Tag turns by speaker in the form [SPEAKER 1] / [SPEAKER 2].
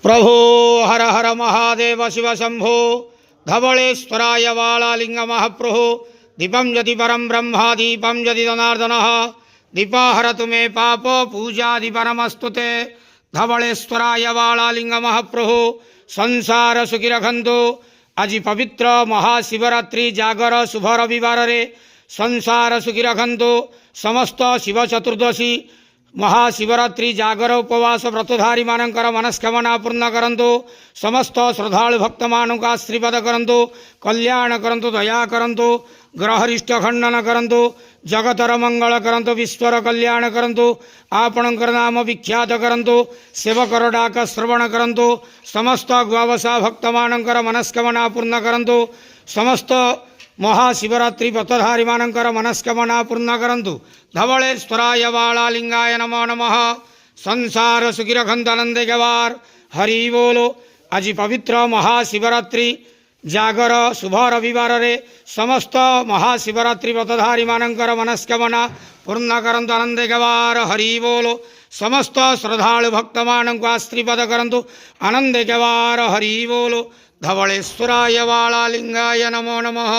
[SPEAKER 1] प्रभो हर हर महादेव शिव शंभो धवलेश्वराय वालालिंग महाप्रभो दीपं यदि परम ब्रह्मा दीपं यदि जनार्दनः दीपाहरतु मे पाप पूजादि परमस्तुते धवलेश्वराय वालालिंग महाप्रभो संसार सुखी रखंतु। आज पवित्र महाशिवरात्रि जागर शुभ रविवार रे संसार सुखी रखंतु। समस्त शिव चतुर्दशी महाशिवरात्रि जागर उपवास व्रतधारी मानकर मनस्कामना पूर्ण करंतु। समस्त श्रद्धालु भक्त मानक आशीर्वाद करंतु, कल्याण करंतु, दया करंतु, ग्रहरिष्ट खंडन करंतु, जगतर मंगल करंतु, विश्वर कल्याण करंतु, आपणकर नाम विख्यात करंतु, सेवकर डाक श्रवण करंतु। समस्त ग्वावसा भक्त मानकर मनस्कामना पूर्ण करंतु। समस्त महाशिवरात्रि व्रतधारी मानकर मनस्कामना पूर्ण करंतु। धवलेश्वराय वालालिंगाय नमो नमः। संसार सुखी रखंतु आनंदे गवार। हरि बोलो। आज पवित्र महाशिवरात्रि जागर शुभ रविवार रे समस्त महाशिवरात्रि व्रतधारी मानकर मनस्कामना पूर्ण करंतु आनंदे गवार। हरि बोलो। समस्त श्रद्धालु भक्त मानक आशीर्वाद करंतु आनंदे गवार। हरि बोलो। धवलेश्वराय वालालिंगाय नमो नमः।